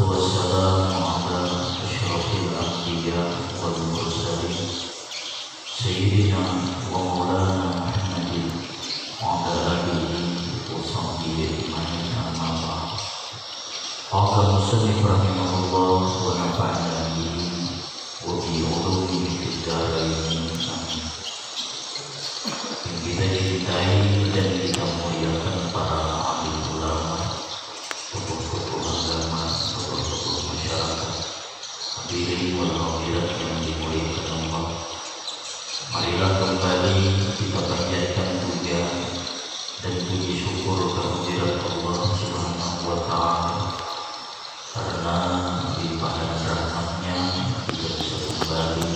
والسلام على أشرف الأنبياء والمرسلين سيدنا ومولانا محمد وعلى آله وصحبه أجمعين أما بعد. قال المصنف رحمه الله ونفعنا به وبعلومه في الدارين آمين. Kita cintai dan kita muliakan para alim ulama, tokoh-tokoh agama, tokoh-tokoh masyarakat, hadirin wal hadirat yang dimuliakan Allah. Marilah kembali kita panjatkan puja dan puji syukur kehadirat Allah Subhanahu wa Ta'ala, karena limpahan rahmatnya kita bisa kembali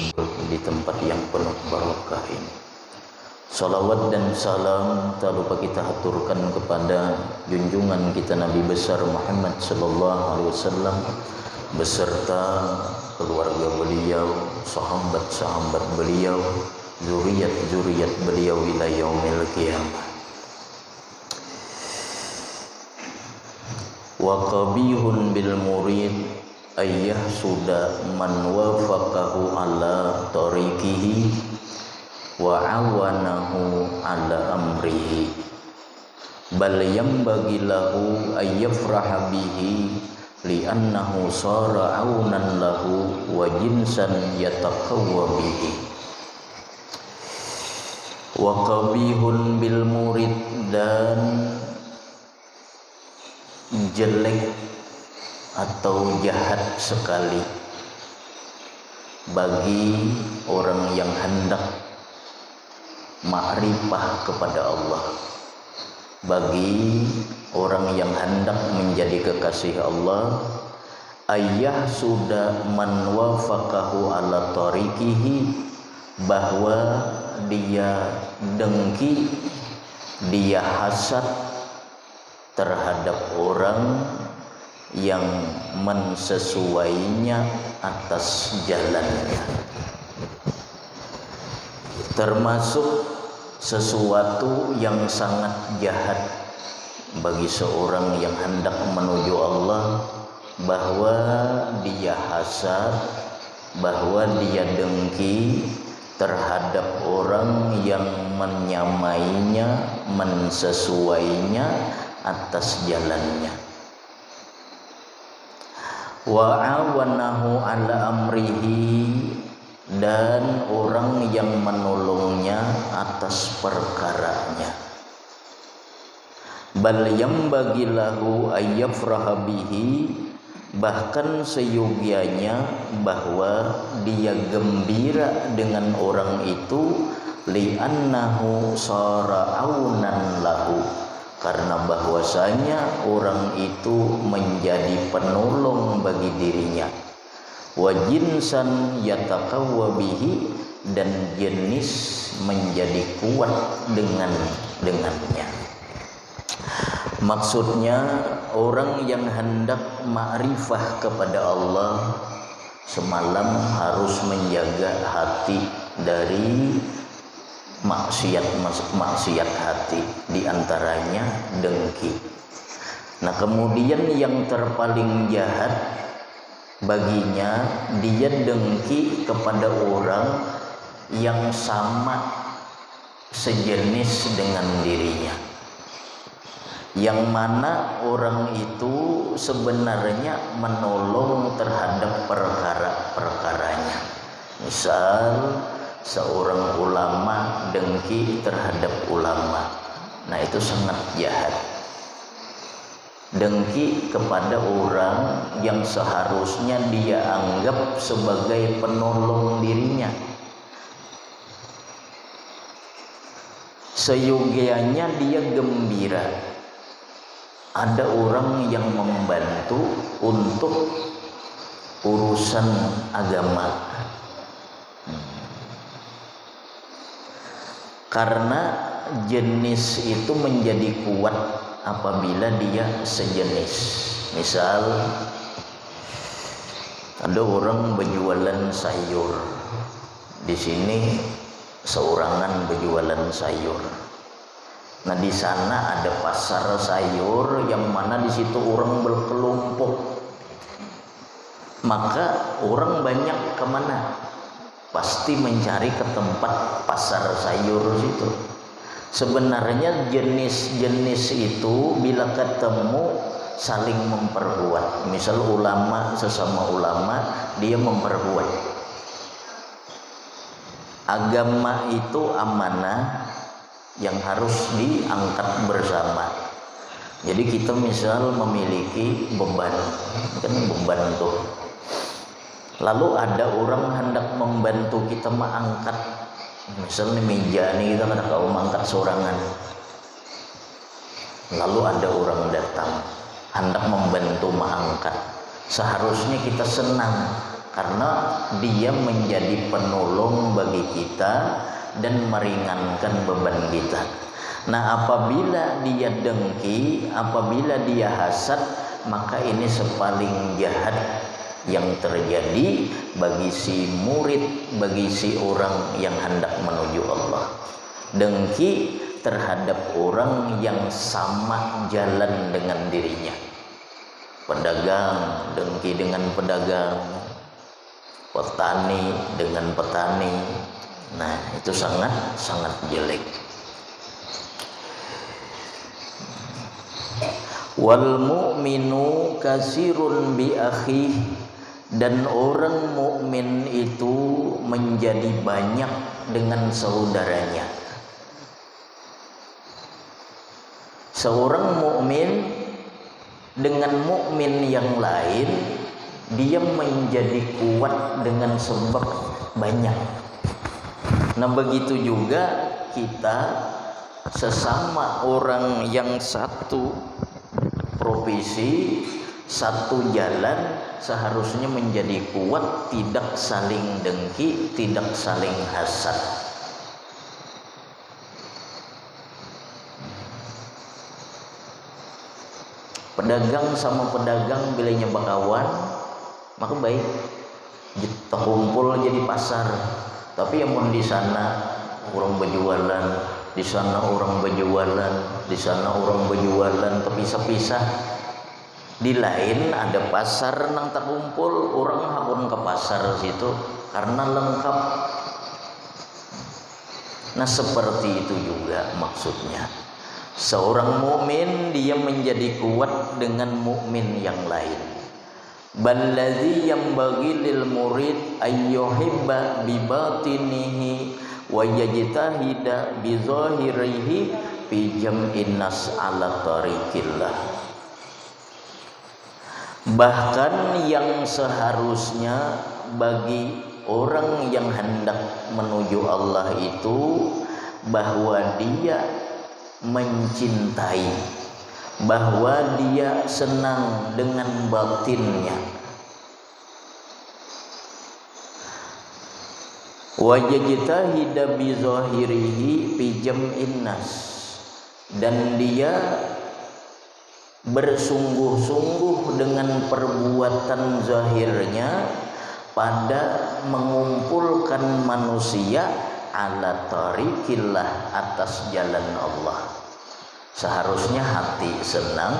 berkumpul di tempat yang penuh barokah ini. Salawat dan salam tak lupa kita haturkan kepada junjungan kita Nabi besar Muhammad sallallahu alaihi wasallam beserta keluarga beliau, sahabat-sahabat beliau, zuriat-zuriat beliau ila yaumil qiyamah. Wa qabihun bil murid ayyah suda man wafaqahu ala tariqihi wa awanahu ala amrihi bal yambagi lahu ayyafraha bihi li'annahu sara aunan lahu wa jinsan yatakawwa bihi. Wa qabihun bil murid, dan jelek atau jahat sekali bagi orang yang hendak ma'rifah kepada Allah, bagi orang yang hendak menjadi kekasih Allah, ayah sudah man wafaqahu ala tariqihi, bahwa dia dengki, dia hasad terhadap orang yang mensesuainya atas jalannya, termasuk sesuatu yang sangat jahat bagi seorang yang hendak menuju Allah, bahwa dia hasad, bahwa dia dengki terhadap orang yang menyamainya, mensesuainya atas jalannya. Wa awanahu ala amrihi, dan orang yang menolongnya atas perkaranya. Bal yambagi lahu ayyafraha bihi, bahkan seyogianya bahwa dia gembira dengan orang itu, li'annahu sara aunan lahu, karena bahwasanya orang itu menjadi penolong bagi dirinya. Wa jinsan yatakawwa bihi, dan jenis menjadi kuat dengannya. Maksudnya orang yang hendak ma'rifah kepada Allah semalam harus menjaga hati dari maksiat hati, diantaranya dengki. Nah kemudian yang terpaling jahat baginya, dia dengki kepada orang yang sama sejenis dengan dirinya, yang mana orang itu sebenarnya menolong terhadap perkara-perkaranya. Misal seorang ulama dengki terhadap ulama, nah itu sangat jahat. Dengki kepada orang yang seharusnya dia anggap sebagai penolong dirinya. Seyogianya dia gembira ada orang yang membantu untuk urusan agama, karena jenis itu menjadi kuat apabila dia sejenis. Misal ada orang berjualan sayur, di sini seorangan berjualan sayur. Nah di sana ada pasar sayur yang mana di situ orang berkelompok. Maka orang banyak kemana? Pasti mencari ke tempat pasar sayur situ. Sebenarnya jenis-jenis itu bila ketemu saling memperkuat. Misal ulama sesama ulama dia memperkuat. Agama itu amanah yang harus diangkat bersama. Jadi kita misal memiliki beban, kan beban tuh. Lalu ada orang hendak membantu kita mengangkat, misalnya meja nih kita kada kau mengangkat sorangan. Lalu ada orang datang hendak membantu mengangkat. Seharusnya kita senang karena dia menjadi penolong bagi kita dan meringankan beban kita. Nah apabila dia dengki, apabila dia hasad, maka ini sepaling jahat yang terjadi bagi si murid, bagi si orang yang hendak menuju Allah. Dengki terhadap orang yang sama jalan dengan dirinya. Pedagang dengki dengan pedagang, petani dengan petani. Nah itu sangat jelek. Wal mu'minu kasirun bi akhih, dan orang mukmin itu menjadi banyak dengan saudaranya. Seorang mukmin dengan mukmin yang lain dia menjadi kuat dengan sebab banyak. Nah begitu juga kita sesama orang yang satu profesi, satu jalan, seharusnya menjadi kuat, tidak saling dengki, tidak saling hasad. Pedagang sama pedagang bilanya bakawan, maka baik kita kumpul jadi pasar. Tapi yang di sana orang berjualan, di sana orang berjualan, di sana orang berjualan, terpisah-pisah. Di lain ada pasar nang tak kumpul, orang hakun ke pasar situ karena lengkap. Nah seperti itu juga maksudnya. Seorang mukmin dia menjadi kuat dengan mukmin yang lain. Balladzi yanbaghi lil murid ayyuhibba bi batinihi wa yajtahida bi zahirihi fi jam'in nas ala tariqillah. Bahkan yang seharusnya bagi orang yang hendak menuju Allah itu bahwa dia mencintai, bahwa dia senang dengan batinnya. Wa yajtahida bi zahirihi fi jam'in nas, dan dia bersungguh-sungguh dengan perbuatan zahirnya pada mengumpulkan manusia ala tariqillah, atas jalan Allah. Seharusnya hati senang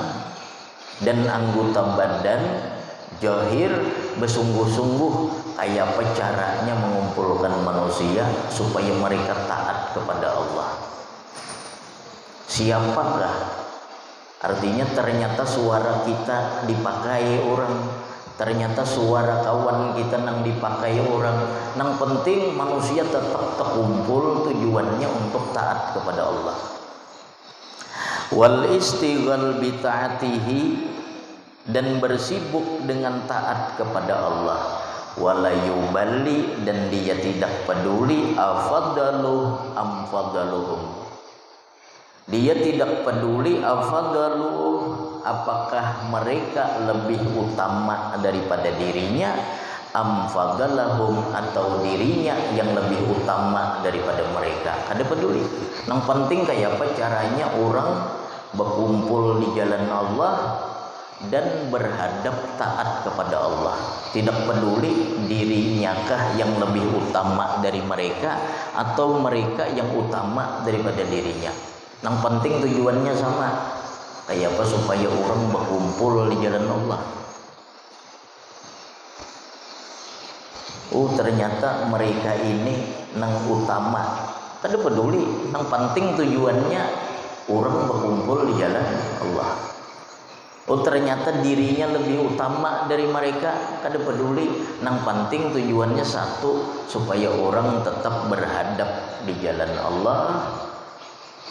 dan anggota badan zahir bersungguh-sungguh kayak apa caranya mengumpulkan manusia supaya mereka taat kepada Allah. Siapakah? Artinya ternyata suara kita dipakai orang, ternyata suara kawan kita nang dipakai orang. Nang penting manusia tetap terkumpul, tujuannya untuk taat kepada Allah. Wal istighal bi ta'atihi, dan bersibuk dengan taat kepada Allah. Wala yuballi, dan dia tidak peduli afadalu am fadaluhum. Dia tidak peduli afadalu, apakah mereka lebih utama daripada dirinya, am fadalahum, atau dirinya yang lebih utama daripada mereka. Kada peduli. Yang penting kayak apa caranya orang berkumpul di jalan Allah dan berhadap taat kepada Allah. Tidak peduli dirinyakah yang lebih utama dari mereka atau mereka yang utama daripada dirinya. Yang penting tujuannya sama. Kayak apa? Supaya orang berkumpul di jalan Allah. Ternyata mereka ini nang utama. Kada peduli, yang penting tujuannya orang berkumpul di jalan Allah. Ternyata dirinya lebih utama dari mereka, kada peduli, yang penting tujuannya satu, supaya orang tetap berhadap di jalan Allah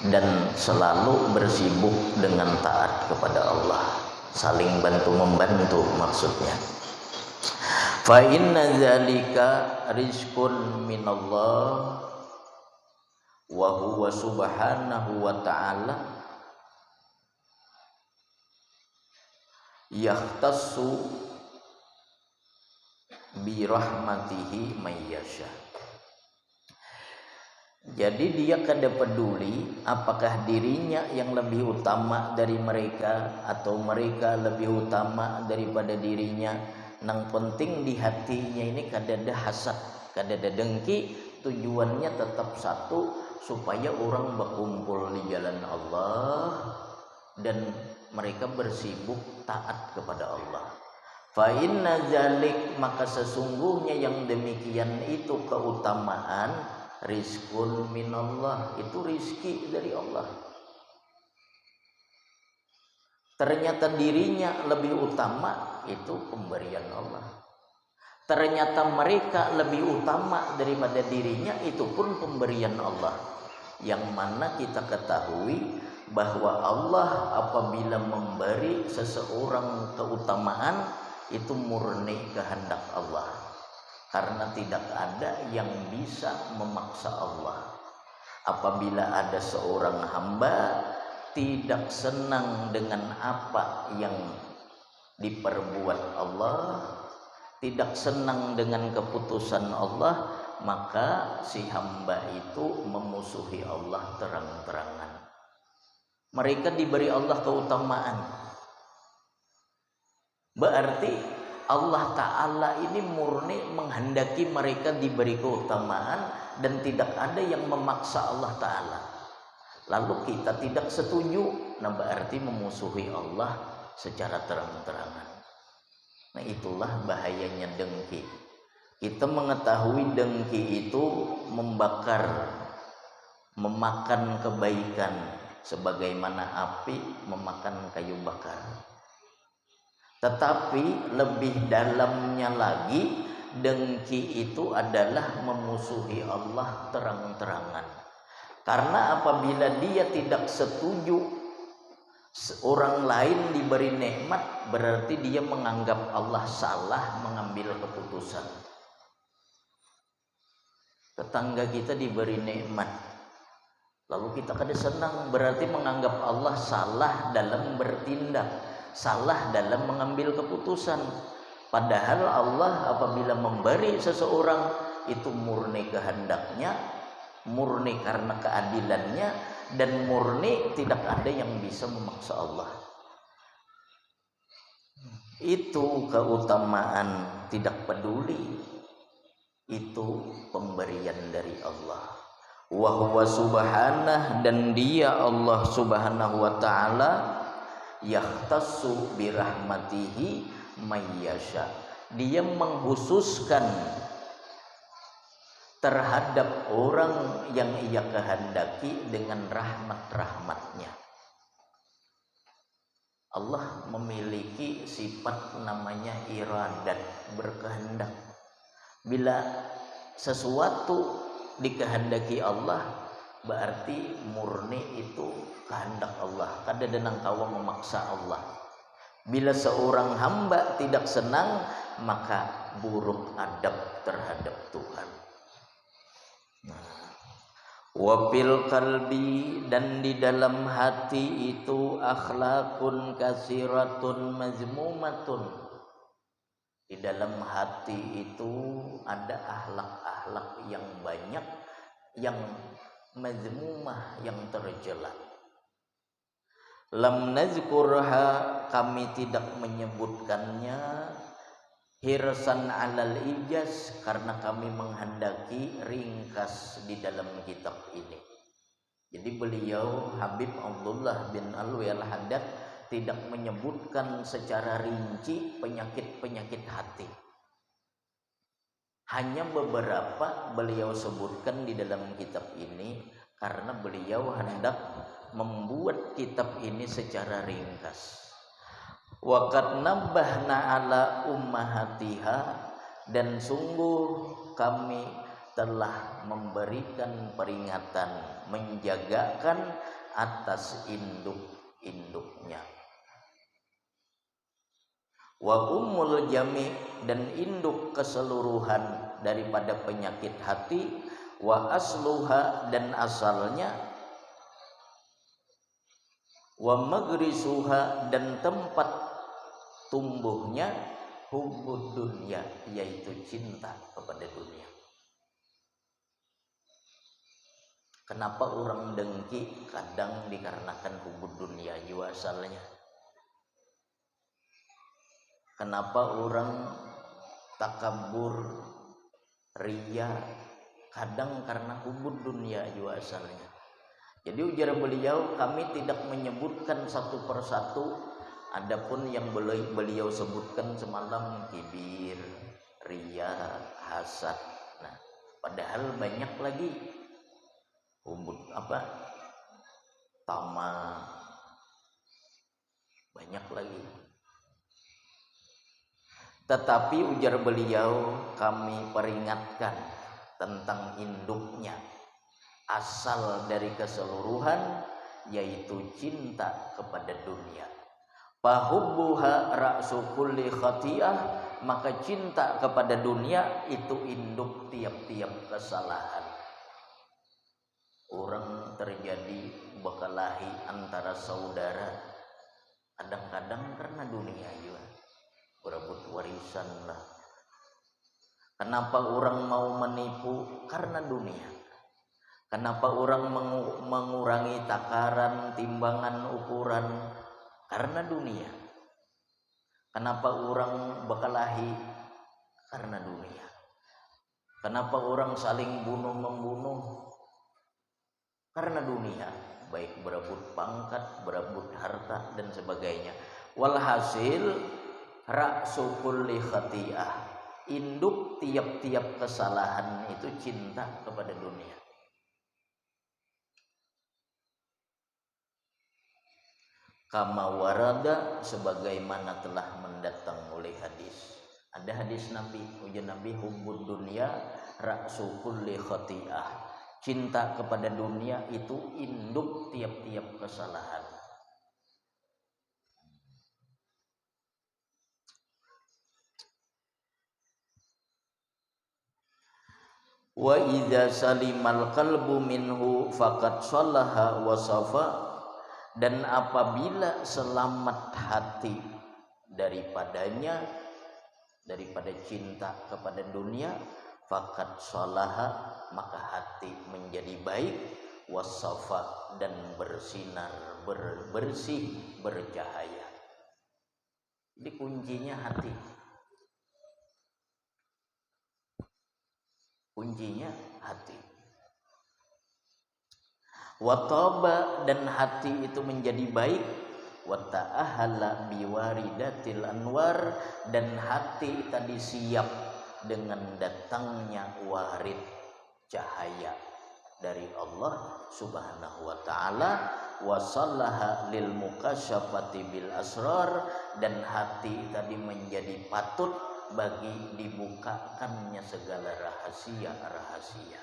dan selalu bersibuk dengan taat kepada Allah, saling bantu membantu maksudnya. Fa inna dzalika rizqun minallah wa huwa subhanahu wa ta'ala yahtassu bi rahmatihi mayyasha. Jadi dia kada peduli apakah dirinya yang lebih utama dari mereka atau mereka lebih utama daripada dirinya. Nang penting di hatinya ini kada ada hasad, kada ada dengki, tujuannya tetap satu, supaya orang berkumpul di jalan Allah dan mereka bersibuk taat kepada Allah. Fa inna zalik, maka sesungguhnya yang demikian itu keutamaan, rizqun minallah, itu rizki dari Allah. Ternyata dirinya lebih utama, itu pemberian Allah. Ternyata mereka lebih utama daripada dirinya, itu pun pemberian Allah. Yang mana kita ketahui bahwa Allah apabila memberi seseorang keutamaan, itu murni kehendak Allah. Karena tidak ada yang bisa memaksa Allah. Apabila ada seorang hamba tidak senang dengan apa yang diperbuat Allah, tidak senang dengan keputusan Allah, maka si hamba itu memusuhi Allah terang-terangan. Mereka diberi Allah keutamaan, berarti Allah Ta'ala ini murni menghendaki mereka diberi keutamaan dan tidak ada yang memaksa Allah Ta'ala. Lalu kita tidak setuju, nah berarti memusuhi Allah secara terang-terangan. Nah itulah bahayanya dengki. Kita mengetahui dengki itu membakar, memakan kebaikan, sebagaimana api memakan kayu bakar. Tetapi lebih dalamnya lagi, dengki itu adalah memusuhi Allah terang-terangan. Karena apabila dia tidak setuju orang lain diberi nikmat, berarti dia menganggap Allah salah mengambil keputusan. Tetangga kita diberi nikmat, lalu kita kada senang, berarti menganggap Allah salah dalam bertindak, salah dalam mengambil keputusan. Padahal Allah apabila memberi seseorang, itu murni kehendaknya, murni karena keadilannya, dan murni tidak ada yang bisa memaksa Allah. Itu keutamaan, tidak peduli, itu pemberian dari Allah. Wa huwa subhanah, dan dia Allah subhanahu wa ta'ala yahtassu birahmatihi mayyasha, dia menghususkan terhadap orang yang ia kehendaki dengan rahmat-rahmatnya. Allah memiliki sifat namanya iradat, berkehendak. Bila sesuatu dikehendaki Allah, berarti murni itu kehendak Allah, kada ada nang kawa memaksa Allah. Bila seorang hamba tidak senang, maka buruk adab terhadap Tuhan. Wafil kalbi, dan di dalam hati itu akhlakun kasiratun mazmumatun, di dalam hati itu ada akhlak-akhlak yang banyak, yang mazmumah, yang tercela. Lam nazkurha, kami tidak menyebutkannya, hirsan alal ijaz, karena kami menghendaki ringkas di dalam kitab ini. Jadi beliau Habib Abdullah bin Alwi Al-Haddad tidak menyebutkan secara rinci penyakit-penyakit hati. Hanya beberapa beliau sebutkan di dalam kitab ini karena beliau hendak membuat kitab ini secara ringkas. Wa qad nabbahna ala ummahatiha, dan sungguh kami telah memberikan peringatan, menjagakan atas induk-induknya. Wa ummul jami, dan induk keseluruhan daripada penyakit hati, wa asluha, dan asalnya, wa magrisuha, dan tempat tumbuhnya, hubbud dunya, yaitu cinta kepada dunia. Kenapa orang dengki? Kadang dikarenakan hubbud dunya juga asalnya. Kenapa orang takabur, ria? Kadang karena hubbud dunya juga asalnya. Jadi ujar beliau, kami tidak menyebutkan satu persatu. Adapun yang beliau sebutkan semalam, kibir, ria, hasad. Nah, padahal banyak lagi hubbud tama, banyak lagi. Tetapi ujar beliau, kami peringatkan tentang induknya, asal dari keseluruhan, yaitu cinta kepada dunia. Fahubbuha ra'su kulli khati'ah, maka cinta kepada dunia itu induk tiap-tiap kesalahan. Orang terjadi berkelahi antara saudara, kadang-kadang karena dunia juga, berebut warisan lah. Kenapa orang mau menipu? Karena dunia. Kenapa orang mengurangi takaran, timbangan, ukuran? Karena dunia. Kenapa orang berkelahi? Karena dunia. Kenapa orang saling bunuh-membunuh? Karena dunia. Baik berebut pangkat, berebut harta, dan sebagainya. Walhasil, ra'su kulli khati'ah, induk tiap-tiap kesalahan itu cinta kepada dunia. Kama warada, sebagaimana telah mendatang oleh hadis. Ada hadis Nabi, ujar Nabi, hubbud dunya ra'su kulli khati'ah, cinta kepada dunia itu induk tiap-tiap kesalahan. Wa idza salimal qalbu minhu faqad shallaha wa safa, dan apabila selamat hati daripadanya, daripada cinta kepada dunia, faqad shallaha, maka hati menjadi baik, wasafa, dan bersinar, bersih, bercahaya. Jadi kuncinya hati. Kuncinya hati. Wataba, dan hati itu menjadi baik. Wata'ahala biwaridatil anwar, dan hati tadi siap dengan datangnya warid cahaya dari Allah Subhanahu wa taala. Wasallaha lil mukasyafati bil asrar, dan hati tadi menjadi patut bagi dibukakannya segala rahasia-rahasia.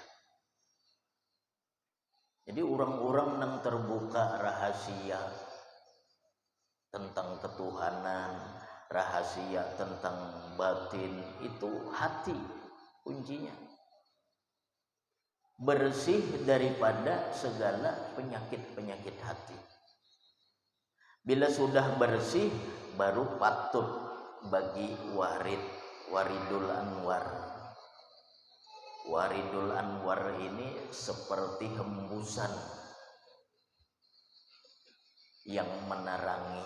Jadi orang-orang yang terbuka rahasia tentang ketuhanan, rahasia tentang batin, itu hati kuncinya. Bersih daripada segala penyakit-penyakit hati. Bila sudah bersih, baru patut bagi waridul anwar. Waridul anwar ini seperti hembusan yang menerangi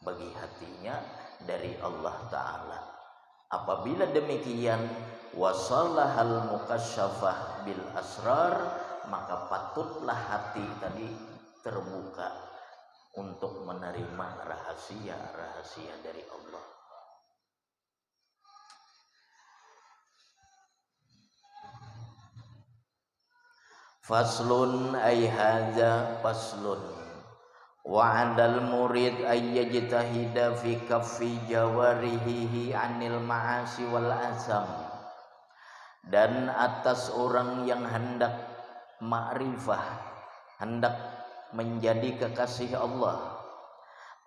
bagi hatinya dari Allah Ta'ala. Apabila demikian, wasallahal mukasyafah bil asrar, maka patutlah hati tadi terbuka untuk menerima rahasia-rahasia dari Allah. Faslun ay hadza faslun wa 'alal murid ay yajtahida fi kaffi jawarihi 'anil ma'asi wal asam. Dan atas orang yang hendak ma'rifah, hendak menjadi kekasih Allah,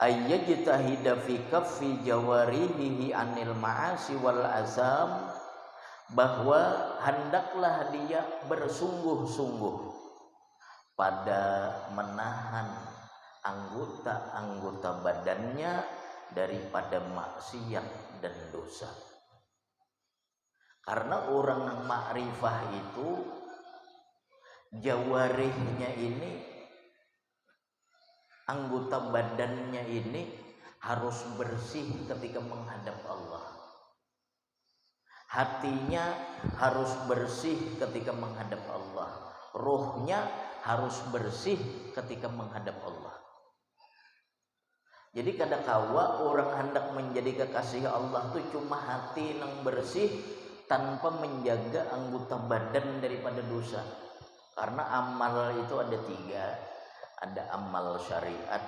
ay yajtahida fi kaffi jawarihi 'anil ma'asi wal asam, bahwa hendaklah dia bersungguh-sungguh pada menahan anggota-anggota badannya daripada maksiat dan dosa. Karena orang makrifah itu jawarihnya ini, anggota badannya ini harus bersih ketika menghadap Allah. Hatinya harus bersih ketika menghadap Allah. Ruhnya harus bersih ketika menghadap Allah. Jadi kadangkala orang hendak menjadi kekasih Allah itu cuma hati yang bersih tanpa menjaga anggota badan daripada dosa. Karena amal itu ada 3. Ada amal syariat,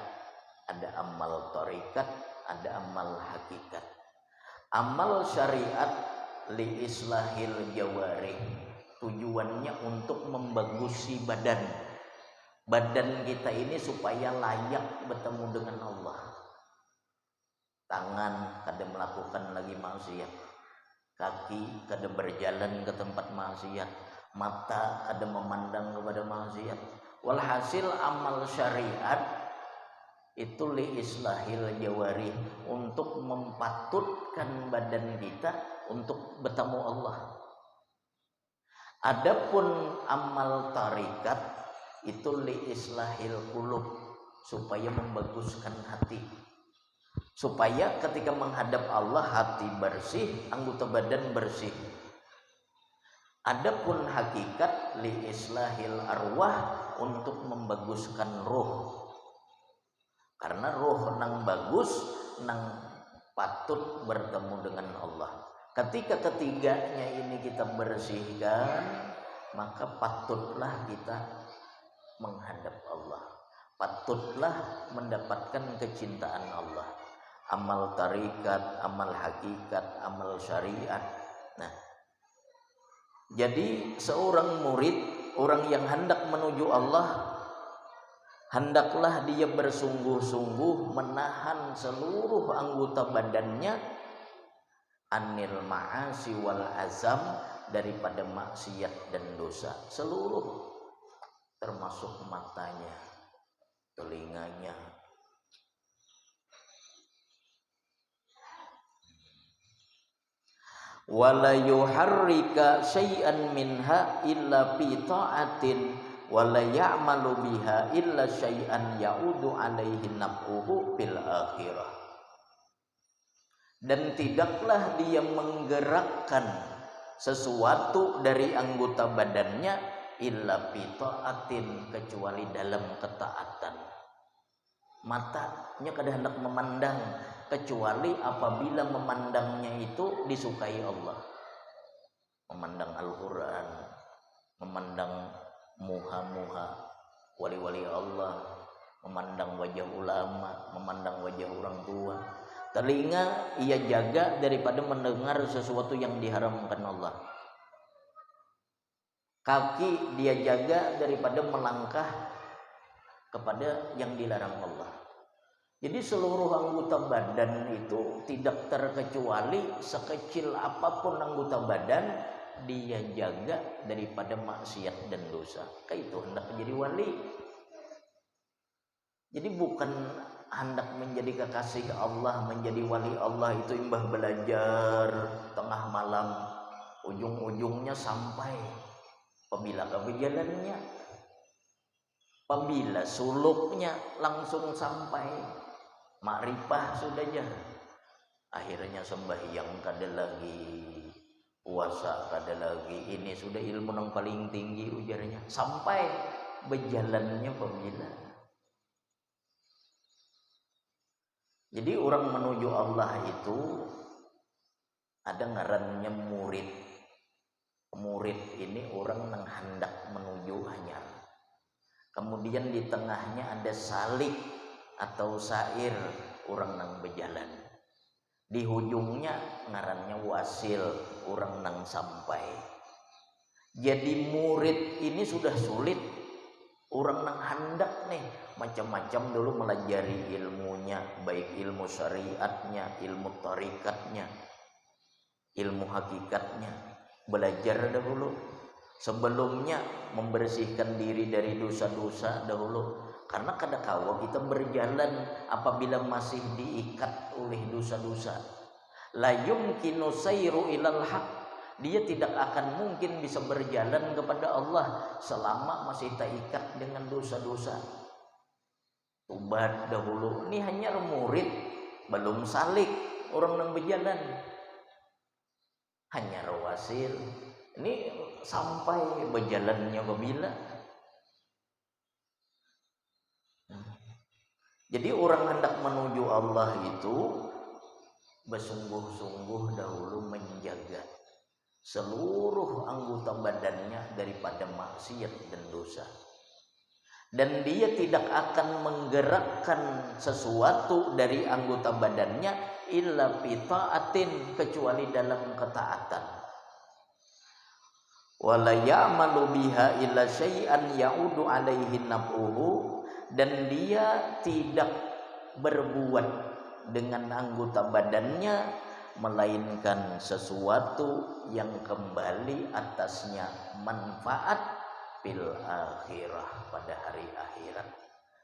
ada amal tarikat, ada amal hakikat. Amal syariat li islahil jawarih, tujuannya untuk membagusi badan kita ini supaya layak bertemu dengan Allah. Tangan kada melakukan lagi maksiat, kaki kada berjalan ke tempat maksiat, mata kada memandang kepada maksiat. Walhasil amal syariat itu li islahil jawarih, untuk mempatutkan badan kita untuk bertemu Allah. Adapun amal tarikat itu li islahil qulub, supaya membaguskan hati, supaya ketika menghadap Allah hati bersih, anggota badan bersih. Adapun hakikat li islahil arwah, untuk membaguskan roh. Karena roh nang bagus, nang patut bertemu dengan Allah. Ketika ketiganya ini kita bersihkan, maka patutlah kita menghadap Allah, patutlah mendapatkan kecintaan Allah. Amal tarikat, amal hakikat, amal syariat. Nah, jadi seorang murid, orang yang hendak menuju Allah, hendaklah dia bersungguh-sungguh menahan seluruh anggota badannya anil ma'asi wal azam, daripada maksiat dan dosa. Seluruh, termasuk matanya, telinganya. Wala yuharrika syai'an minha illa fi ta'atin wala ya'malu biha illa syai'an ya'udu alaihi naf'uhu fil akhirah. Dan tidaklah dia menggerakkan sesuatu dari anggota badannya illa fi ta'atin, kecuali dalam ketaatan. Matanya kada hendak memandang kecuali apabila memandangnya itu disukai Allah. Memandang Al-Quran, memandang muha-muha wali-wali Allah, memandang wajah ulama, memandang wajah orang tua. Telinga ia jaga daripada mendengar sesuatu yang diharamkan Allah. Kaki dia jaga daripada melangkah kepada yang dilarang Allah. Jadi seluruh anggota badan itu tidak terkecuali, sekecil apapun anggota badan dia jaga daripada maksiat dan dosa. Kayak itu hendak menjadi wali. Jadi bukan hendak menjadi kekasih Allah, menjadi wali Allah itu imbah belajar tengah malam, ujung-ujungnya sampai apabila kejalannya, apabila suluknya langsung sampai makrifah sudah aja. Akhirnya sembahyang kada lagi, puasa kada lagi, ini sudah ilmu yang paling tinggi ujarnya, sampai berjalannya pembina. Jadi orang menuju Allah itu ada ngarannya murid. Murid ini orang yang hendak menuju hanyar. Kemudian di tengahnya ada salik atau sair, orang yang berjalan. Di ujungnya ngarannya wasil, orang yang sampai. Jadi murid ini sudah sulit. Orang yang hendak nih macam-macam dulu melajari ilmunya, baik ilmu syariatnya, ilmu tarikatnya, ilmu hakikatnya, belajar dahulu. Sebelumnya membersihkan diri dari dosa-dosa dahulu, karena kadang-kala kita berjalan apabila masih diikat oleh dosa-dosa. La yumkinu sayru ilal haq, dia tidak akan mungkin bisa berjalan kepada Allah selama masih terikat dengan dosa-dosa. Tobat dahulu, ini hanya murid, belum salik, orang yang berjalan. Hanya wasil, ini sampai berjalannya bila. Jadi orang hendak menuju Allah itu bersungguh-sungguh dahulu menjaga seluruh anggota badannya daripada maksiat dan dosa. Dan dia tidak akan menggerakkan sesuatu dari anggota badannya illa pita'atin, kecuali dalam ketaatan. Wala ya'malu biha illa syai'an ya'udu alaihi naf'uhu, dan dia tidak berbuat dengan anggota badannya melainkan sesuatu yang kembali atasnya manfaat fil akhirah, pada hari akhirat.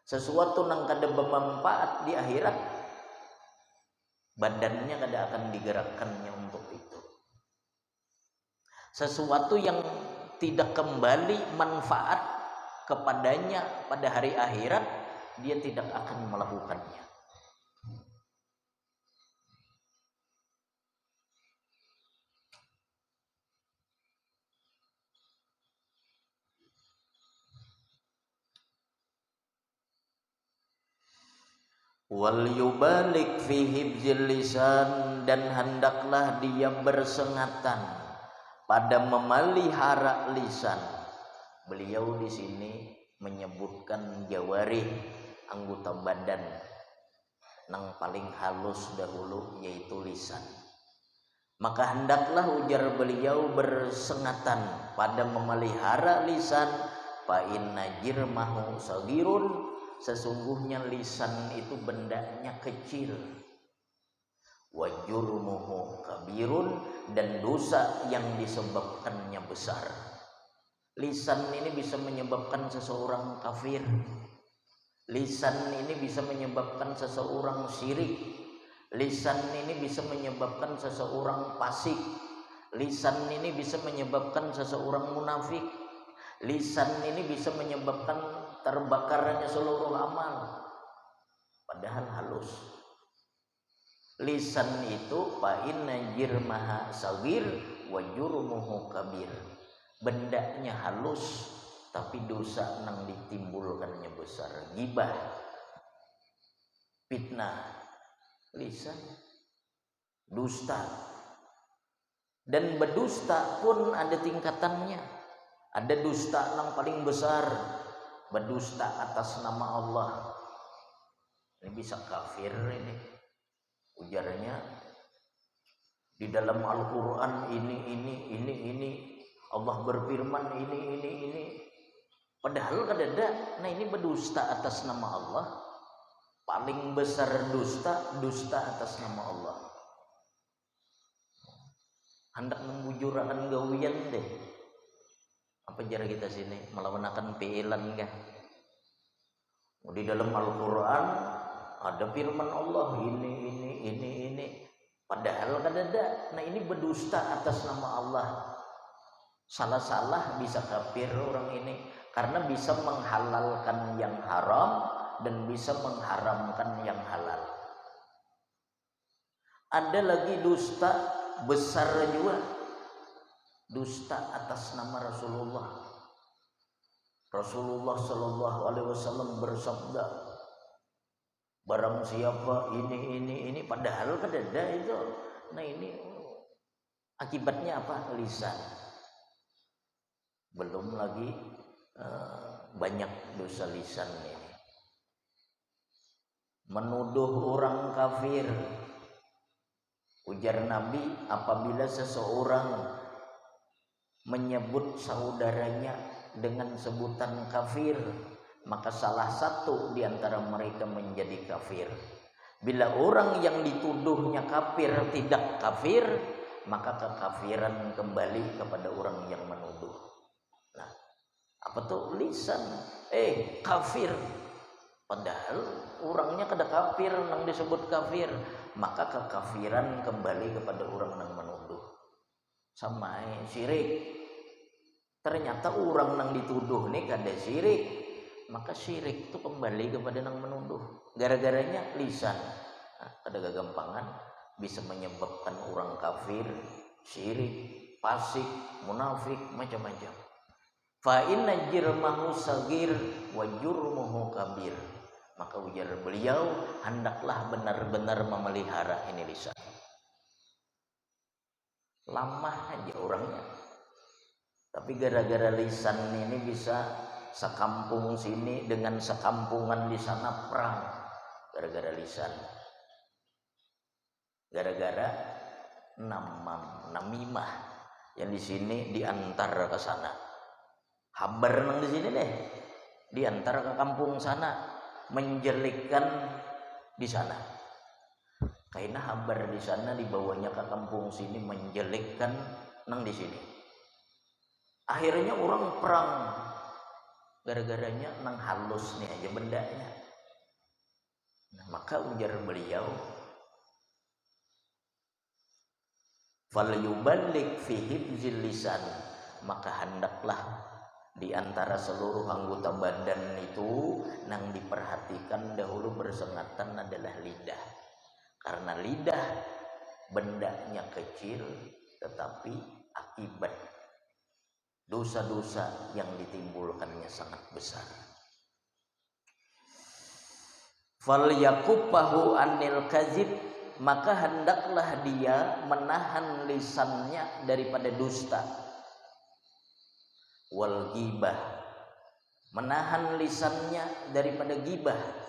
Sesuatu yang kada bermanfaat di akhirat, badannya kada akan digerakkannya untuk itu. Sesuatu yang tidak kembali manfaat kepadanya pada hari akhirat, dia tidak akan melakukannya. Wal yubalik fi hibzil lisan, dan hendaklah dia bersengatan pada memelihara lisan. Beliau di sini menyebutkan jawarih, anggota badan yang paling halus dahulu, yaitu lisan. Maka hendaklah, ujar beliau, bersengatan pada memelihara lisan. Fa inna jirmahu sagirun, sesungguhnya lisan itu bendanya kecil. Wa jurmuhu kabirun, dan dosa yang disebabkannya besar. Lisan ini bisa menyebabkan seseorang kafir. Lisan ini bisa menyebabkan seseorang syirik. Lisan ini bisa menyebabkan seseorang fasik. Lisan ini bisa menyebabkan seseorang munafik. Lisan ini bisa menyebabkan terbakarnya seluruh amal, padahal halus. Lisan itu fa inna jirmaha sagir wa jurmuhu kabir, bendanya halus tapi dosa nang ditimbulkannya besar. Gibah, fitnah, lisan, dusta. Dan berdusta pun ada tingkatannya. Ada dusta yang paling besar, berdusta atas nama Allah. Ini bisa kafir ini. Ujarnya di dalam Al-Quran ini Allah berfirman ini. Padahal kadada. Nah, ini berdusta atas nama Allah. Paling besar dusta atas nama Allah. Hendak membujurkan gawian deh. Apa cara kita sini melakukan fi'lan kah? Di dalam Al-Quran ada firman Allah ini. Padahal kan ada. Nah, ini berdusta atas nama Allah. Salah-salah bisa kafir orang ini, karena bisa menghalalkan yang haram dan bisa mengharamkan yang halal. Ada lagi dusta besar juga, dusta atas nama Rasulullah. Rasulullah Shallallahu Alaihi Wasallam bersabda, barang siapa ini padahal kedada itu. Nah ini akibatnya apa? Lisan. Belum lagi banyak dosa lisan ini. Menuduh orang kafir. Ujar Nabi, apabila seseorang menyebut saudaranya dengan sebutan kafir, maka salah satu di antara mereka menjadi kafir. Bila orang yang dituduhnya kafir tidak kafir, maka kekafiran kembali kepada orang yang menuduh. Nah, apa tuh? Lisan. Kafir. Padahal orangnya kada kafir, nang disebut kafir, maka kekafiran kembali kepada orang yang menuduh. Sama syirik. Ternyata orang nang dituduh nih kada syirik, maka syirik itu kembali kepada nang menuduh. Gara-garanya lisan. Nah, kada gagampangan bisa menyebabkan orang kafir, syirik, fasik, munafik, macam-macam. Fa inna jirmahu sagir wa jurmuhu kabir. Maka ujar beliau, hendaklah benar-benar memelihara ini lisan. Lama aja orangnya, tapi gara-gara lisan ini bisa sekampung sini dengan sekampungan di sana perang. Gara-gara lisan, gara-gara namimah yang di sini diantar ke sana, habar nang di sini deh diantar ke kampung sana, menjelekkan di sana. Karena habar di sana dibawanya ke kampung sini, menjelekkan nang di sini. Akhirnya orang perang. Gara-garanya nang halus nih aja bendanya. Nah, maka ujar beliau, fal yuballigh fi hifzil lisan, maka hendaklah di antara seluruh anggota badan itu nang diperhatikan dahulu bersengatan adalah lidah. Karena lidah bendanya kecil, tetapi akibat dosa-dosa yang ditimbulkannya sangat besar. Fal yakupahu anil kadzib, maka hendaklah dia menahan lisannya daripada dusta. Wal ghibah, menahan lisannya daripada ghibah.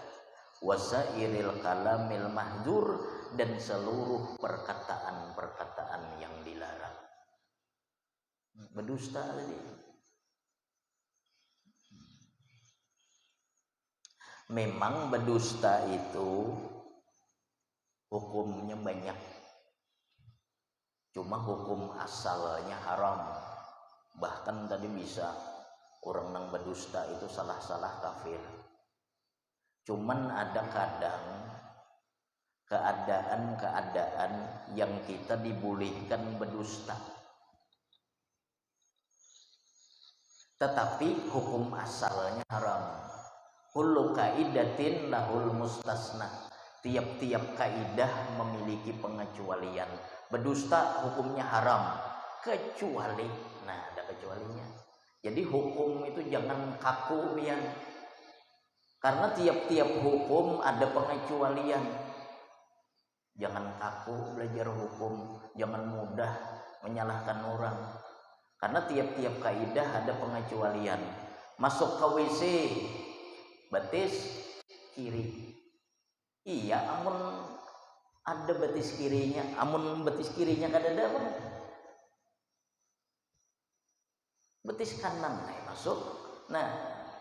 Wasairil kalamil mahdzur, dan seluruh perkataan-perkataan yang dilarang. Berdusta tadi. Memang berdusta itu hukumnya banyak. Cuma hukum asalnya haram. Bahkan tadi bisa orang nang berdusta itu salah-salah kafir. Cuman ada kadang keadaan-keadaan yang kita dibolehkan berdusta. Tetapi hukum asalnya haram. Kullu kaidatin lahul mustasna. Tiap-tiap kaidah memiliki pengecualian. Berdusta hukumnya haram, kecuali, nah ada kecualinya. Jadi hukum itu jangan kaku pian. Karena tiap-tiap hukum ada pengecualian. Jangan kaku belajar hukum, jangan mudah menyalahkan orang. Karena tiap-tiap kaidah ada pengecualian. Masuk ke WC, betis kiri. Iya, amun ada betis kirinya, amun betis kirinya kada ada apa? Betis kanan masuk. Nah,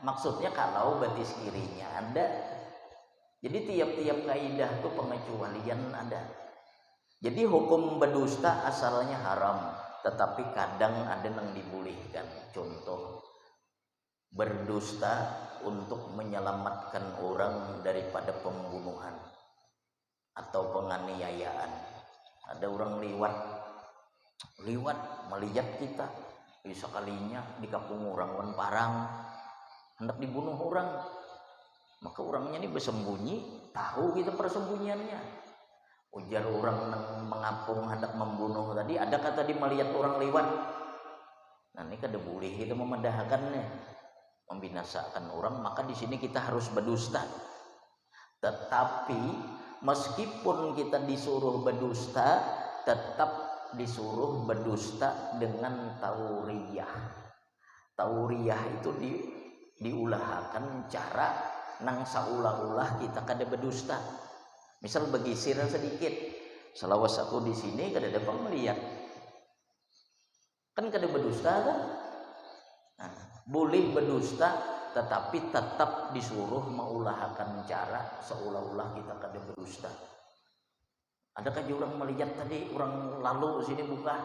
maksudnya kalau betis kirinya ada. Jadi tiap-tiap kaidah itu pengecualian ada. Jadi hukum berdusta asalnya haram, tetapi kadang ada yang dibolehkan. Contoh, berdusta untuk menyelamatkan orang daripada pembunuhan atau penganiayaan. Ada orang liwat melihat kita, sekalinya di kampung orang parang hendak dibunuh orang, maka orangnya ini bersembunyi, tahu kita persembunyiannya. Ujar orang yang mengapung hendak membunuh tadi, ada kata dia melihat orang lewat, Nah ini kada boleh kita memedahkannya, membinasakan orang, maka di sini kita harus berdusta. Tetapi meskipun kita disuruh berdusta, tetap disuruh berdusta dengan tauriyah. Tauriyah itu diulahkan cara nang saulah-ulah kita kada berdusta. Misal begisir sedikit, selawas aku di sini kada ada melihat, kan kada berdusta kan? Nah, boleh berdusta, tetapi tetap disuruh mengulahkan cara seolah-olah kita kada berdusta. Adakah orang melihat tadi orang lalu sini buka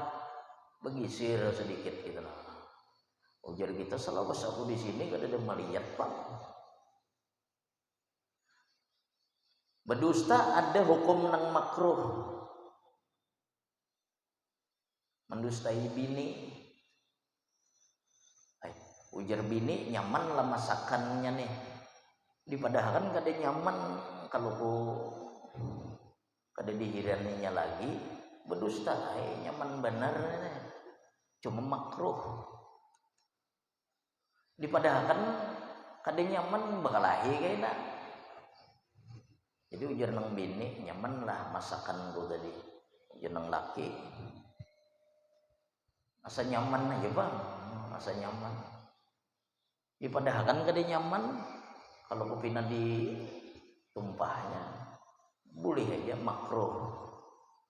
begisir sedikit gitu lah. Ujar kita selawas aku di sini kada ada melihat pak. Berdusta ada hukum nang makruh. Mendustai bini. Ujar bini nyaman lah masakannya nih. Dipadahkan kada nyaman kalau kada dihiraninya lagi. Berdusta nyaman benar nih. Cuma makruh. Dipadahkan kada nyaman bakalahi kayaknya. Jadi ujar nang bini nyaman lah masakan ku tadi. Ujar nang laki masa nyaman aja bang, masa nyaman. Dipadahkan kada nyaman kalau kupina di tumpahnya boleh aja makruh.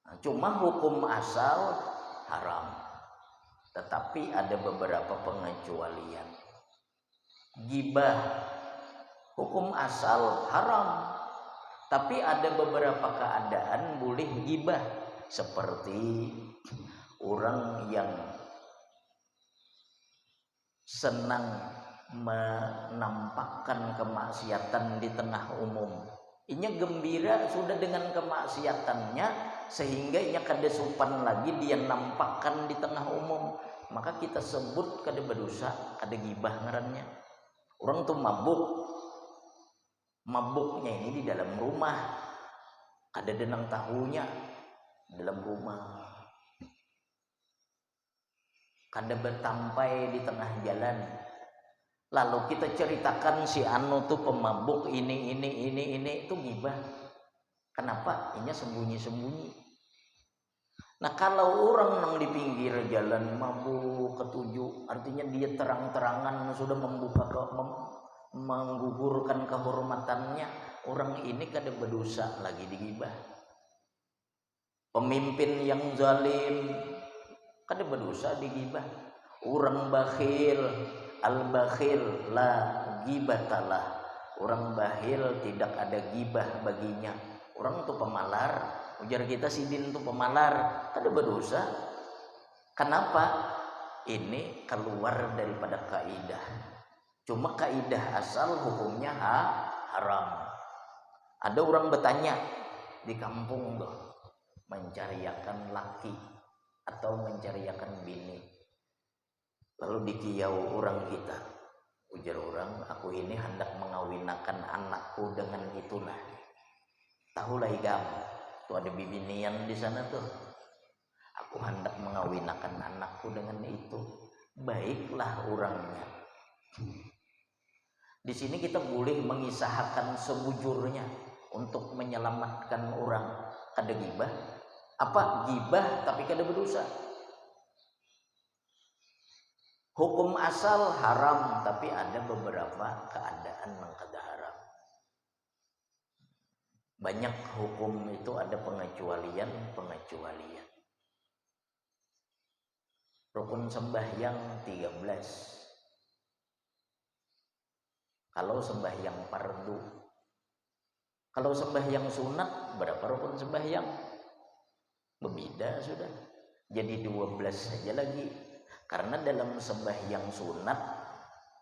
Nah, cuma hukum asal haram. Tetapi ada beberapa pengecualian. Gibah hukum asal haram, tapi ada beberapa keadaan boleh gibah, seperti orang yang senang menampakkan kemaksiatan di tengah umum. Inya gembira sudah dengan kemaksiatannya sehingga inya kada sopan lagi dia nampakkan di tengah umum, maka kita sebut kada berdosa, kada gibah ngarannya. Orang tuh mabuknya ini di dalam rumah, kada denang tahunya dalam rumah, kada bertampai di tengah jalan. Lalu kita ceritakan si anu tuh pemabuk ini itu gibah. Kenapa? Inya sembunyi-sembunyi. Nah kalau orang nang di pinggir jalan mabuk ketujuh, artinya dia terang-terangan sudah menggugurkan kehormatannya, orang ini kada berdosa lagi digibah. Pemimpin yang zalim kada berdosa digibah. Orang bakhil, al-bakhil la gibatalah. Orang bakhil tidak ada gibah baginya. Orang tuh pemalar, ujar kita sidin tuh pemalar, kada berdosa. Kenapa? Ini keluar daripada kaidah. Cuma kaidah asal hukumnya haram. Ada orang bertanya di kampung tuh, mencariakan laki atau mencariakan bini. Lalu dikiau orang kita, ujar orang, aku ini hendak mengawinakan anakku dengan itulah. Tahu lah igam, tuh ada bibinian di sana tuh. Aku hendak mengawinakan anakku dengan itu. Baiklah orangnya. Di sini kita boleh mengisahkan sebujurnya untuk menyelamatkan orang. Kada gibah. Apa? Gibah tapi kada berdosa. Hukum asal haram, tapi ada beberapa keadaan yang kada haram. Banyak hukum itu ada pengecualian. Rukun sembahyang 13. Kalau sembahyang fardu. Kalau sembahyang sunat, berapa rukun sembahyang? Berbeda sudah. Jadi 12 saja lagi. Karena dalam sembahyang sunat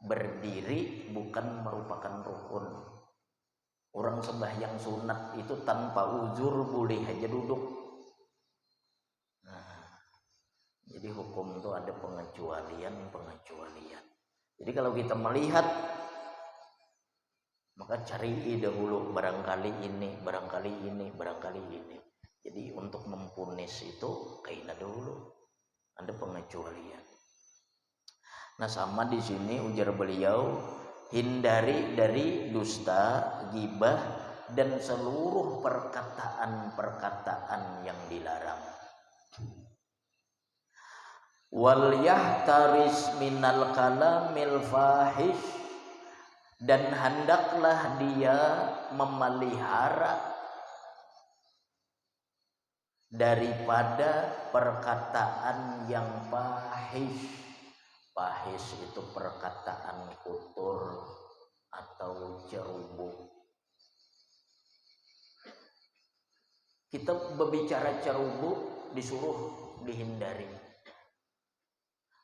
berdiri bukan merupakan rukun. Orang sembahyang sunat itu tanpa uzur boleh aja duduk. Nah, jadi hukum itu ada pengecualian. Jadi kalau kita melihat, maka cari dahulu barangkali ini. Jadi untuk mempunis itu kaina dahulu ada pengecualian. Nah sama di sini ujar beliau, hindari dari dusta, ghibah dan seluruh perkataan-perkataan yang dilarang. Wal yahtaris minal kalamil fahish, dan hendaklah dia memelihara daripada perkataan yang fahish. Fahish itu perkataan kotor atau ceroboh. Kita berbicara ceroboh disuruh dihindari.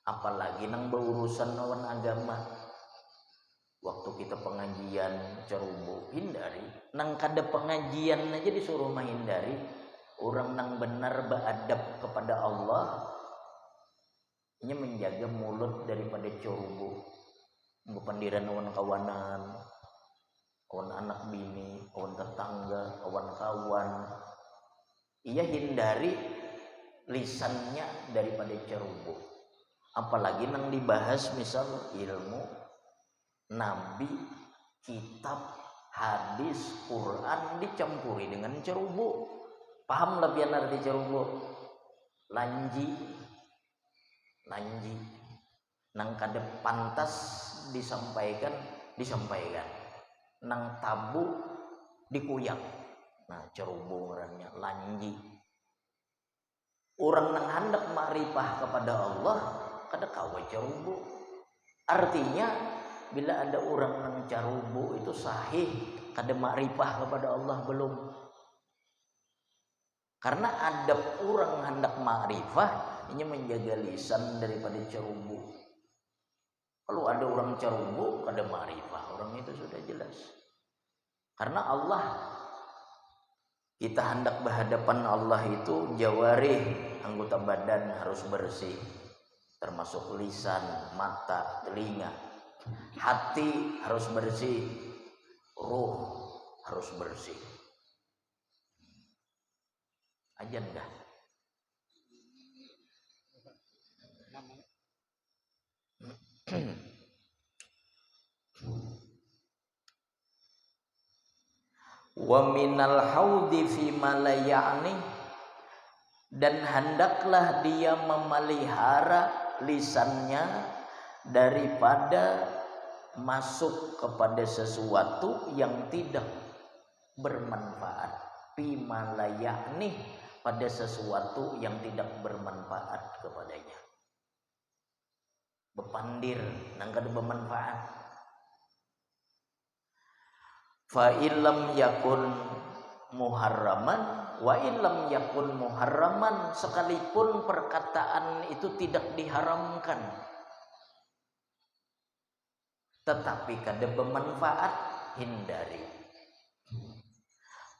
Apalagi nang berurusan lawan agama. Waktu kita pengajian ceroboh, hindari. Nang kada pengajian aja disuruh menghindari. Orang nang benar beradab kepada Allah, ini menjaga mulut daripada ceroboh. Bepandiran awan kawanan, awan anak bini, awan tetangga, awan kawan. Ia hindari lisannya daripada ceroboh. Apalagi nang dibahas misal ilmu, nabi, kitab, hadis, Quran dicampuri dengan ceroboh. Paham lah biar arti ceroboh? Lanji. Nang kada pantas disampaikan. Nang tabu dikuyang. Nah ceroboh orangnya lanji. Orang nang hendak ma'rifah kepada Allah kada kawa ceroboh. Artinya bila ada orang nang ceroboh itu sahih kada ma'rifah kepada Allah belum. Karena adab orang hendak ma'rifah ini menjaga lisan daripada ceroboh. Kalau ada orang ceroboh kada ma'rifah, orang itu sudah jelas. Karena Allah, kita hendak berhadapan Allah itu jawarih, anggota badan harus bersih. Termasuk lisan, mata, telinga. Hati harus bersih. Ruh harus bersih. Ajan dah. Wa minal haudi fi malayani, dan hendaklah dia memelihara lisannya daripada masuk kepada sesuatu yang tidak bermanfaat. Fi malayani, pada sesuatu yang tidak bermanfaat kepadanya. Bepandir nang kada bermanfaat. Fa illam yakun muharraman wa illam yakun muharraman, sekalipun perkataan itu tidak diharamkan tetapi kada bermanfaat, hindari.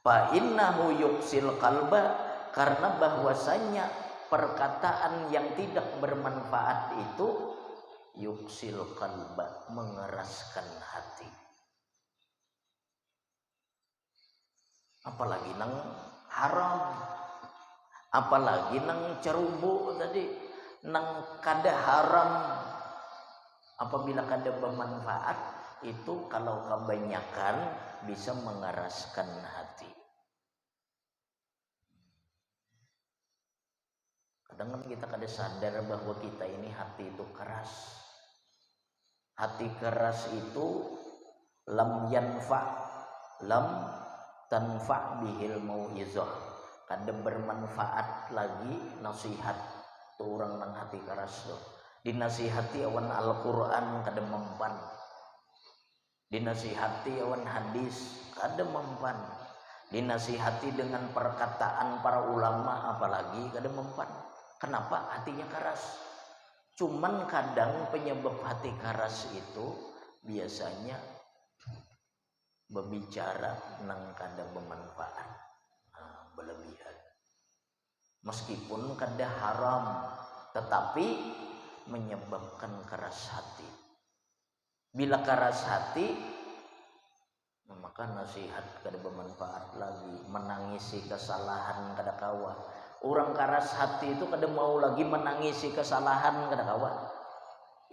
Fa innahu yuksil qalba, karena bahwasanya perkataan yang tidak bermanfaat itu yuksil qalba, mengeraskan hati. Apalagi nang haram, apalagi nang ceroboh tadi, nang kada haram. Apabila kada bermanfaat itu kalau kebanyakan bisa mengeraskan hati. Kadang kita kada sadar bahwa kita ini hati itu keras. Hati keras itu lam tanfa bihil mau'izah, kada bermanfaat lagi nasihat tu orang nang hati keras tuh. Dinasihati awan Al-Quran kada mempan, dinasihati awan hadis kada mempan, dinasihati dengan perkataan para ulama apalagi kada mempan. Kenapa? Hatinya keras. Cuman kadang penyebab hati keras itu biasanya berbicara nang kada bermanfaat, berlebihan. Meskipun kada haram, tetapi menyebabkan keras hati. Bila keras hati, maka nasihat kada bermanfaat lagi, menangisi kesalahan kada kawa. Orang keras hati itu kada mau lagi menangisi kesalahan kada kawa.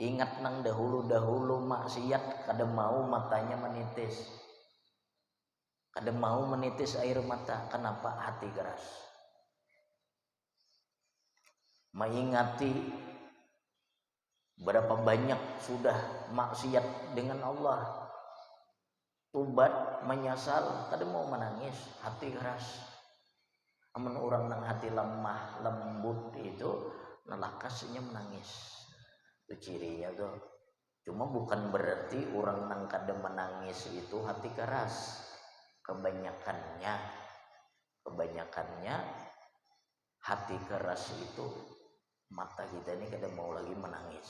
Ingat nang dahulu-dahulu maksiat kada mau matanya menitis. Kada mau menitis air mata. Kenapa? Hati keras. Mengingati berapa banyak sudah maksiat dengan Allah. Tubat, menyesal, kada mau menangis, hati keras. Amun orang nang hati lemah, lembut itu nalakasnya menangis. Itu cirinya tuh. Cuma bukan berarti orang nang kada menangis itu hati keras. Kebanyakannya hati keras itu mata kita ini kada mau lagi menangis.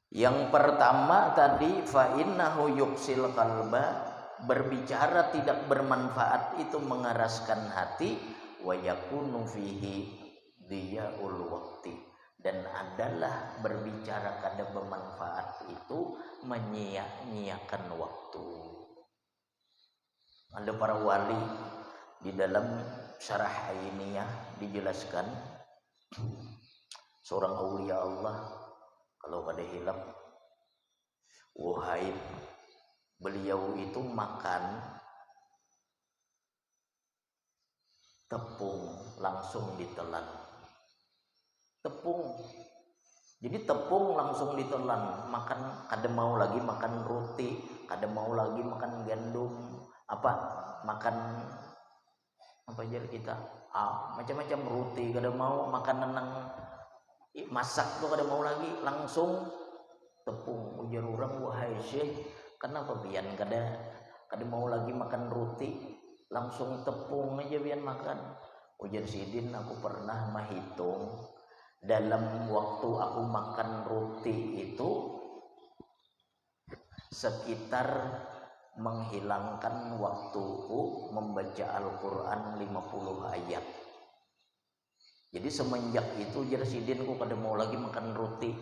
Yang pertama tadi fa innahu yuksil qalba, berbicara tidak bermanfaat itu mengeraskan hati, wa yakunu fihi diyaul waqti, dan adalah berbicara kada bermanfaat itu menyia-nyiakan waktu. Ada para wali di dalam syarah Ainiyah dijelaskan seorang aulia Allah kalau kada hilap Wahaib, beliau itu makan tepung langsung ditelan. Tepung. Jadi tepung langsung ditelan, makan kada mau lagi makan roti, kada mau lagi makan gandum, makan apa aja kita? Macam-macam roti, kada mau makanan yang masak tuh kada mau lagi, langsung tepung. Ujar orang, wahai syekh, kenapa bian kada mau lagi makan roti, langsung tepung aja bian makan? Ujar Sidin, aku pernah menghitung dalam waktu aku makan roti itu sekitar menghilangkan waktuku membaca Al-Quran 50 ayat. Jadi semenjak itu Sidin ku kada mau lagi makan roti,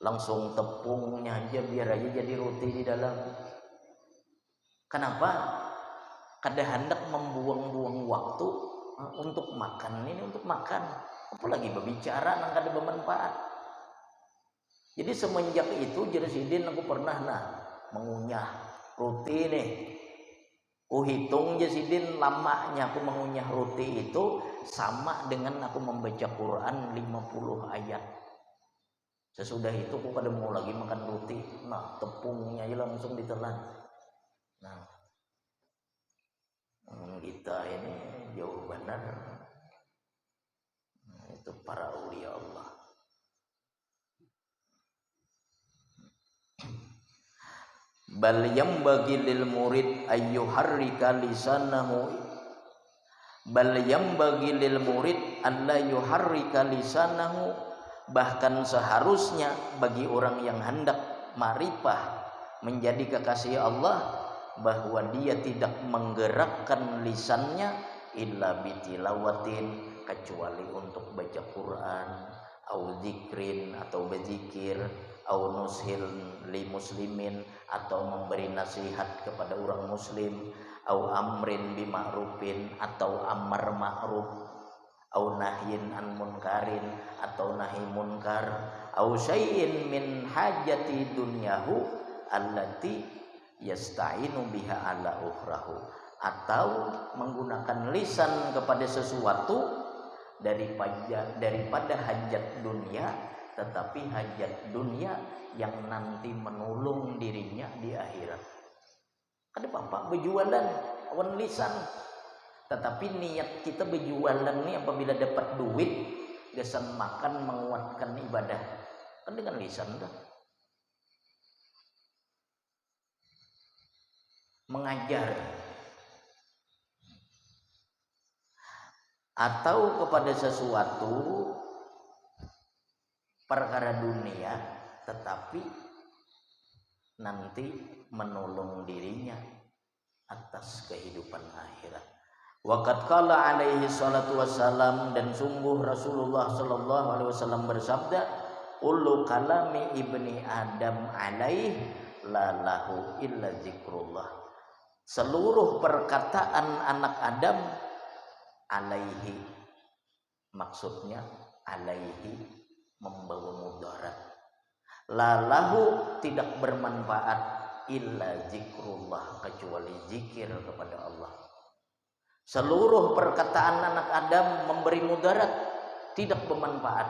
langsung tepungnya aja biar aja jadi roti di dalam. Kenapa? Kada hendak membuang-buang waktu untuk makan ini, untuk makan. Apalagi berbicara nang kada bermanfaat. Jadi semenjak itu Sidin aku pernah mengunyah roti nih. Hitung Sidin lamanya aku mengunyah roti itu sama dengan aku membaca Quran 50 ayat. Sesudah itu aku kada mau lagi makan roti. Tepungnya aja langsung ditelan. Kita ini jauh benar. Itu para aulia Allah. Bal yambagi lil murid ayyuharrika lisanahu, bal yambagi lil murid alla yuharrika lisanahu, bahkan seharusnya bagi orang yang hendak ma'rifah menjadi kekasih Allah bahwa dia tidak menggerakkan lisannya illa bitilawatin, kecuali untuk baca Quran, au dzikrin atau berzikir, au nushil li muslimin atau memberi nasihat kepada orang muslim, au amrin bi ma'rufin atau amar ma'ruf, au nahyin an munkarin atau nahi munkar, au syai'in min hajati dunyahu allati yasta'inu biha ala ukhrahu, atau menggunakan lisan kepada sesuatu daripada hajat dunia, tetapi hajat dunia yang nanti menolong dirinya di akhirat. Kada apa-apa berjualan awan lisan, tetapi niat kita berjualan ni apabila dapat duit gesan makan menguatkan ibadah kan dengan lisan dah. Mengajar atau kepada sesuatu perkara dunia, tetapi nanti menolong dirinya atas kehidupan akhirat. Waqad qala alaihi salatu wassalam, dan sungguh Rasulullah sallallahu alaihi wasallam bersabda, kullu kalami ibni adam alaih la lahu illa zikrullah. seluruh perkataan anak Adam alaihi, maksudnya alaihi membawa mudarat, lalahu tidak bermanfaat illa zikrullah, kecuali zikir kepada Allah. Seluruh perkataan anak Adam memberi mudarat, tidak bermanfaat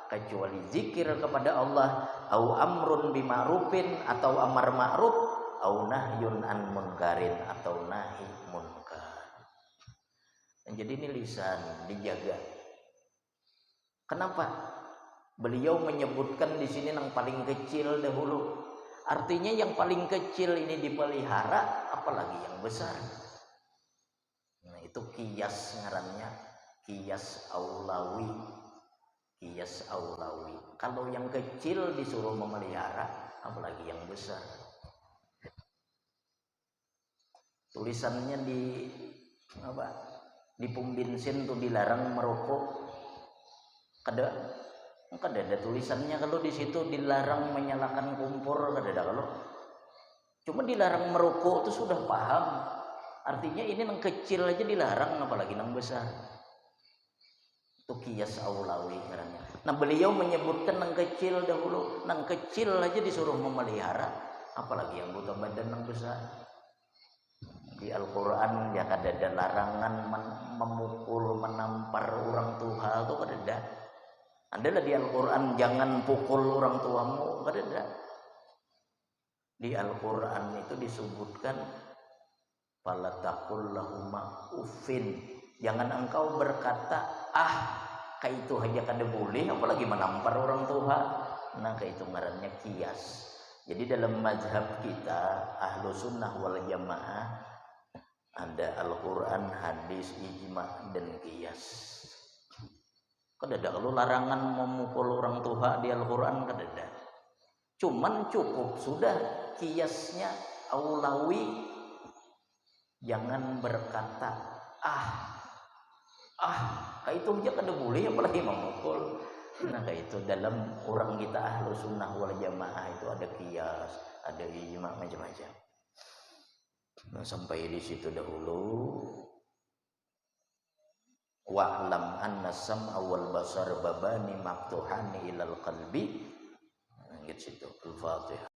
kecuali zikir kepada Allah, au amrun bima'rufin, atau amar ma'ruf, au nahyun an munkarin, atau nahi munkar. Dan jadi ini lisan dijaga. Kenapa? Beliau menyebutkan di sini yang paling kecil dahulu. Artinya yang paling kecil ini dipelihara, apalagi yang besar. Nah, itu kias ngarannya, kias aulawi. Kias aulawi. Kalau yang kecil disuruh memelihara, apalagi yang besar. Tulisannya di apa? Di pom bensin tuh dilarang merokok. Kada ada tulisannya kalau di situ dilarang menyalakan kompor, kada ada. Kalau cuma dilarang merokok itu sudah paham. Artinya ini yang kecil aja dilarang, apalagi yang besar. Itu kias aulawi caranya. Nah, beliau menyebutkan yang kecil dahulu. Yang kecil aja disuruh memelihara, apalagi yang buta badan yang besar. Di Al-Quran ya kada ada larangan memukul, menampar orang tua, itu kada ada. Adalah di Al-Quran jangan pukul orang tuamu, kada ada. Di Al-Quran itu disebutkan fala taqul lahuma uffin, jangan engkau berkata kayak itu aja kada boleh, apalagi menampar orang tua. Nah, kayak itu ngarannya kias. Jadi dalam mazhab kita ahlu sunnah wal jamaah ada Al-Quran, hadis, ijma, dan kias. Kada ada kalau larangan memukul orang tua di Al-Quran, kada ada. Cuman cukup sudah kiasnya aulawi, jangan berkata kayak itu aja kada boleh, apalagi memukul. Nah, kayak itu dalam orang kita ahlu sunnah wal jamaah itu ada kias, ada ijma, macam-macam. Nah, sampai di situ dahulu. Wa'lam anna sam'a wal basar babani maftuhani ilal qalbi. Gitu situ. Al-Fatihah.